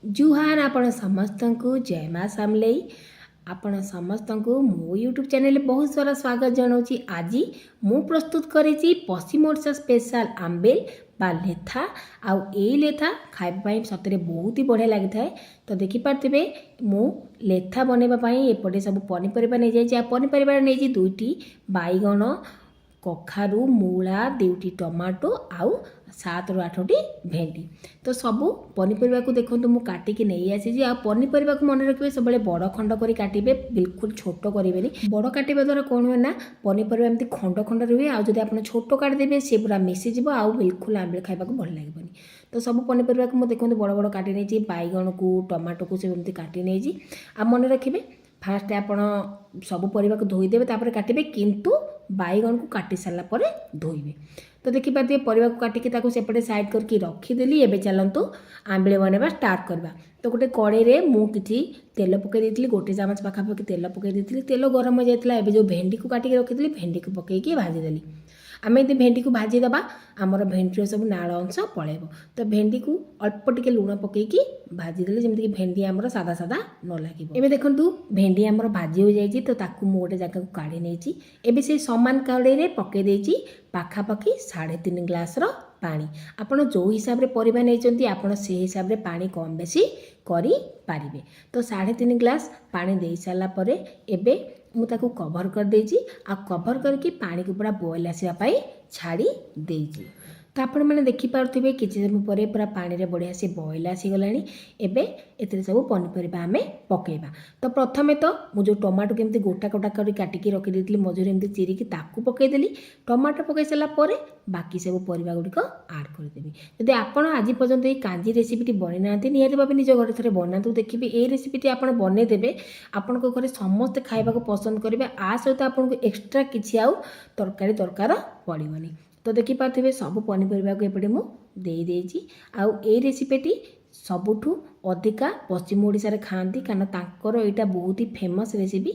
जुहार आपण समस्त को जय माँ सामलई आपण समस्त को मो यूट्यूब चैनल बहुत सारा स्वागत जनाऊँगी। आज मु प्रस्तुत करी पश्चिम ओडिशा स्पेशल आंबेल बा लेथा आउ ए लेथा खाइबा सतरे बहुत ही बढ़िया लगी था। तो देखिपे मु लेथा बनवाई एपटे सब पनीपरिया नहीं जाइए। पनीपरिया नहीं दुईटी बैगण कखारू मूला दुईटी टमाटो आउ 7 ରୁ 8ଟି भेंडी। तो सबू पनीपरिया को देखो मु काटिकी नहीं आसी। आ पनीपरिया को मन रखिए सब बड़ खंड कर काटे, बिल्कुल छोट करेंगे। बड़ काटा द्वारा कौन हुए ना पनीपरिया एमती खंड खंड रुए। आज आप छोट काटिदेवे सी पूरा मिसीज आउ बिल्कुल आंबे खाइबा भल लगे। तो सब पनीपरिया को देखो बड़ बड़ काटी नहीं बैगण को टमाटो को सब काटी नहीं। आ मन रखिए फास्ट आपण सब परिवा को धोईदेवे तापर काटे, किंतु बैगण को काटी सारा पर धोइबे। तो देखिए परिवा को काटिकी सेपटे साइड करके रखीदेली। एबे चलतु आंबे बनवा स्टार्ट करवा। तो गोटे कड़े मु किसी तेल पकई देती, गोटे चामच पाखापाखि तेल पकई देती। तेल गरम हो जाता है। जो भेंडी को काटिकी रखी भेंडी को पकईकी भाजीदेली। आम यदि भेंडी को भाजीदबा आमर भेंडी सब नाल अंश पलैब। तो भेंडी को अल्प टिके लुण पकईकी भाजीदेली जमीक भेंडी आमर सादा सादा न लगे। एवं देखूँ भेंडी आमर भाजी हो जाए। तो ताकू मु गोटे जगह को काढ़ी नहीं। एवं से सामान कड़े पकई पाखापाखि 3.5 ग्लास पानी। आपण जो हिसाब रे परिबा नहीं आपण से हिसाब रे पानी कम बेसी करी पारिबे। तो 3.5 ग्लास पानी दे सारा पर एबे मु ताकू कवर कर देजी। आ कवर करके पानी को पूरा बॉयल आसवा छाड़ी देजी। तो आपण मैंने देखिपे किसी समय पर पूरा पानी रे बढ़िया से बॉयल आसीगला। एबे एते सब पनीपरिया आमे पकेबा। तो प्रथमे तो मुझे टमाटो केमती गोटा गोटा कर काटिकी रखी देती मझे एमती चिरिकी ताकू पकईदेली। टमाटो पकई सारा पर बाकी सब परिवा गुड़िक आड करदेवी। जदि आपण आज पर्यंत ये कांजी रेसिपीटी बनी ना निहती भाव निज घर थे बनातु देखिए। ये रेसिपीटी आप बनईदेवे आपण घर समस्ते खाइबा पसंद करेंगे। आ सहित आपको एक्सट्रा किसी आउ तरकारी दरकार पड़ोनी। तो देखिपे सब पनीपरिया को एपटे मुझे आउ ए रेसिपीटी सबुठू अधिका पश्चिम ओडिशा रे खाती, कारण तांकर एटा बहुत ही फेमस रेसिपी।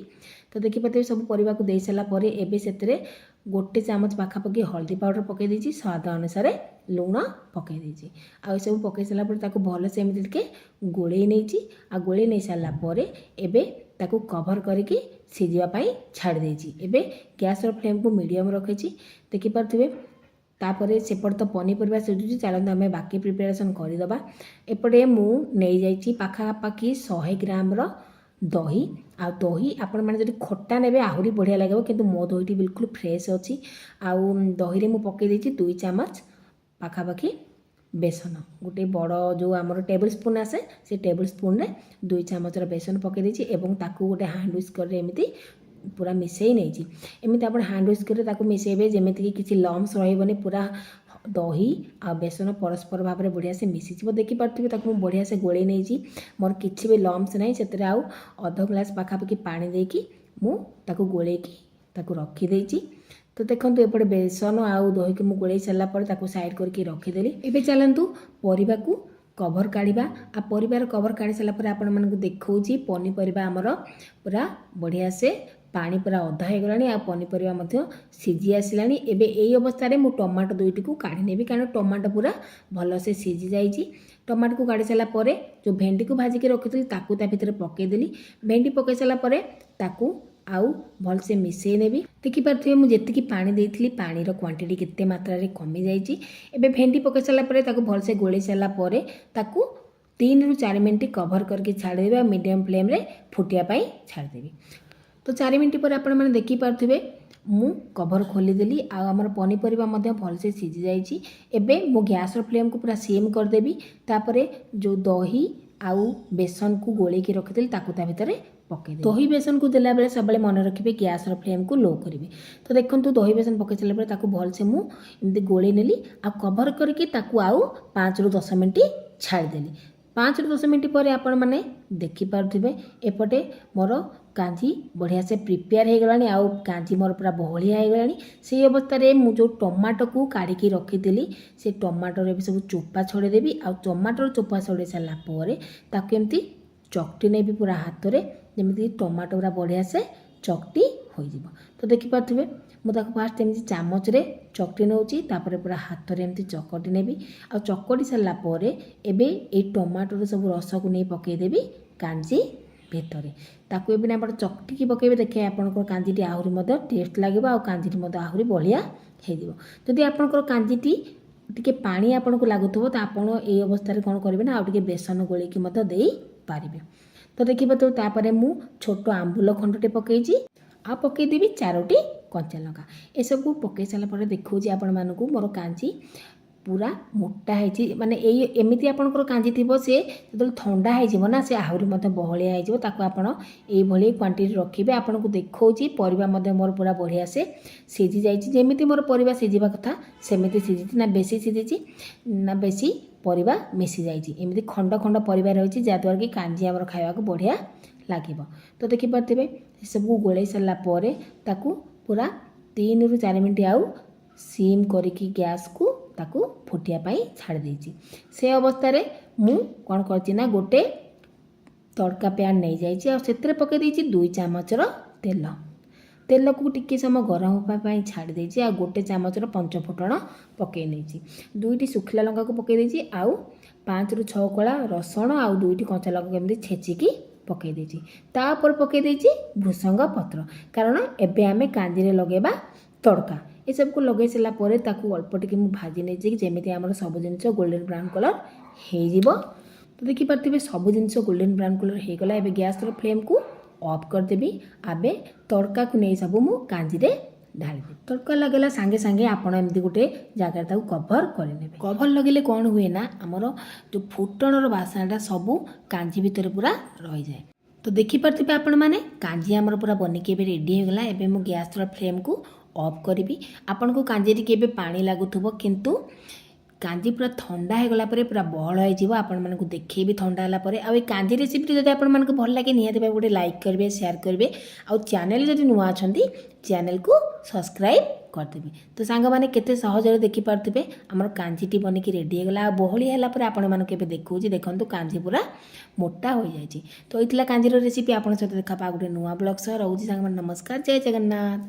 तो देखिपे सब परिवा को दे सारा पर एबे सेतरे गोटे चामच पाखापाखि हल्दी पाउडर पकई देछि, स्वाद अनुसार लुण पकई देछि। आ सब पकई सारा पर ताको भल से एमती टिके गोळेई नेछि। आ गोळेई नै सारा पर एबे ताको कवर करके सिझिबा छाड़ी देछि। एबे गैस रो फ्लेम को मीडियम रखिछि। देखि पारथिबे तापर सेपट तो पनीपरिया सिझुची। चलते आम बाकी प्रिपेरेसन करदे। एपटे मु नहीं जाइए पाखापाखि 100 ग्राम दही। आ दही आपण मैंने जो खट्टा ने आहरी बढ़िया लगे, किंतु मो दहीटी बिल्कुल फ्रेश अच्छी। आउ दही में पकई देती 2 चामच पाखापाखि बेसन। गोटे बड़ जो आम टेबल स्पून आसे से टेबल स्पून रे 2 चामच बेसन पकई देती। एवं ताकू गोटे हैंड व्हिस्कर एमती पूरा मिसई नहीं। एमती आप हैंड व्हिस्कर मिसेबे जमीक किसी लम्स रही। पूरा दही आ बेसन परस्पर भाव में बढ़िया से मिसीज। देखिपे बढ़िया से गोले नहीं मोर किसी भी लम्स ना से आउ अध ग्लास पाखापाखि पानी देकी मुझे गोलेकी रखीदे। तो देखो एपटे बेसन आउ दही को गोले सारापर साइड करके रखीदेली। एबे चलतु परिवा को कवर काढ़ा। आ परिवार कवर काढ़ी सारापर आपण मानक देखौची पनीपरिया आमर पूरा बढ़िया से पानी पूरा अधा हो गला। आ पनीपरिया सीझी आसला। एबे एई अवस्था मु टमाटो दुईटी को काढ़ी नेबी, कारण टमाटो पूरा भल से सीझी जाइए। टमाटो को काढ़ी सारा पर जो भेंडी को भाजिकी रखी ताकू ता भितर पकईदेली। भेंडी पकई सारा पर ताकू आउ भल से मिसई नेबी। देखिपे मुझे पानी देती पानी क्वांटिटी केते मात्रा रे कमी जाइए। एबे भेंडी पकई सारा पर ताकू भल से गोले सारा पर ताकू 3 ରୁ 4 मिनट कवर करके छाड़देवे। मीडियम फ्लेम रे फुटिया छाड़देवी। तो 4 मिनट पर आपण मैंने देखिपे मु कवर खोलीदेली। आमर पनीपरिया भल से सीझी जाइए। एबे मु गैस फ्लेम को पूरा सीम करदेवी। तापर जो दही आउ बेसन को गोले की रखी ताकू ता भितर पकई दही बेसन को देला बेले सब मन रखिए गैस फ्लेम को लो करेंगे। तो देखो दही बेसन पकई सारा भल से मुझे गोले नेली। आ कवर करके आउ 5 ରୁ 10 मिनट छाड़देली। 5 ରୁ 10 मिनट पर आपण मैंने देखिपे एपटे मोर कांजी बढ़िया से प्रिपेयर हो गलानी। आउ कांजी मोर पूरा बहलिया हो गलानी। से अवस्था मु जो टमाटो को काढ़ी रखीदी से टमाटो भी सब चोपा छोड़देवी। आ टमाटो चोपा छोड़े सारा पर ताकू एमती चकटी नेबी पूरा हाथ में, जमीक टमाटो पूरा बढ़िया से चकटी हो। तो देखिपे मुझे फास्ट एमती चामचरे चकटी नौची तापर पूरा हाथ में एमती चकटी नेबी आ चकटी सारा पर एबे ए टमाटर सब रस को नहीं पकईदेवी कांजी भितर ताकू एबे आप चकटिकी पकईबे देखिए आपंकर कांजीटी आहरी टेस्ट लगे आ कांजीटी आहरी बढ़िया हो जदि आपंकर कांजीटी टिके पानी आपन को लागुथबो तो आपण ए अवस्था रे कोन करिवे ना आ टिके बेसन गोले की मत देई पारिबे। तो देखिबे तो तापरे मु छोटो आंबुल खंडटे पकेइची आ पकई देबी 4टी कंचा लंका ए सब को पकई साला पर देखौची आपण मानकू मोर कांजी पूरा मोटा है माने एमती आपंकर कांजी थी से जो ठंडा हो से आहरी बहलिया हो आपड़ ये क्वांटिटी रखिए आपन को देखौची परिबा मोर पूरा बढ़िया से सीझी जाइए जमी मोर परिबा सीझा कथा सेमती सीझी ना बेसी सीझी ना बेसी परिबा मिसी जाइए एमती खंड खंड परिबा रही जहाँद्वारा कि कांजी आमर खावा को बढ़िया लगे। तो देखिपे सबको गोल सारा पर ताकू पूरा 3 ରୁ 4 मिनट आउ सीम करिकी गैस को ताकू फुटिया पाई छाड़ देछि। से अवस्था रे मु कोन करछि ना गोटे तड़का पैन नहीं जाइछि आ सेतरे पके देछि 2 चामचर तेल तेल को टिके समय गरम होबा पाई छाड़ देछि आ गोटे चामचर पंचफुटण पके नेछि 2टी सुखिला लंका को पके देछि आउ 5 ରୁ 6 कोला रसुण आ 2टी कंचा लंका केमति छेचिकी पके देछि तापर पके देछि भृसंग पत्र कारण एबे आमे कांजी रे लगेबा तड़का ये सब को लगे सारा पर अल्प टिके भाजी नहीं जमी आम सब जिन गोल्डन ब्राउन कलर हो। तो देखिपे सब जिन गोल्डन ब्राउन कलर हो गला एबे गैस फ्लेम को ऑफ करदेवी आबे तड़का को नहीं सब मु कांजी रे ढाली तड़का लगेला सांगे सांगे आपण एमती गोटे जगह ताको कभर करने कभर लगे कौन हुए ना आमर जो फुटणर बासनाटा सब कांजी भितर पूरा रही जाए। तो देखिपे आपण मैंने कांजी आमर पूरा बनिकी रेडी होगला एबे मु गैस फ्लेम को ऑफ करी आपन को कांजी के पानी लगुथबो किंतु कांजी पूरा ठंडा हो गला परे पूरा बहल हो आपण मानक देखिए ठंडा होला परे आ कांजी रेसिपी जब आपण मानक भल लगे निहाती भाव गोटे लाइक करेंगे शेयर करेंगे आ चैनल जब नुआ अच्छा चैनल को सब्सक्राइब करदेवी। तो सांग मैंने केते सहज देखिपे आमर कांजीटी बनिकी रेडी होगला बहली है आपण मानक देखा देखो कांजी पूरा मोटा हो जाए। तो ये कांजीर रेसिपी आपन सहित देखा गोटे नुआ ब्लॉग सह रोची सांग नमस्कार जय जगन्नाथ।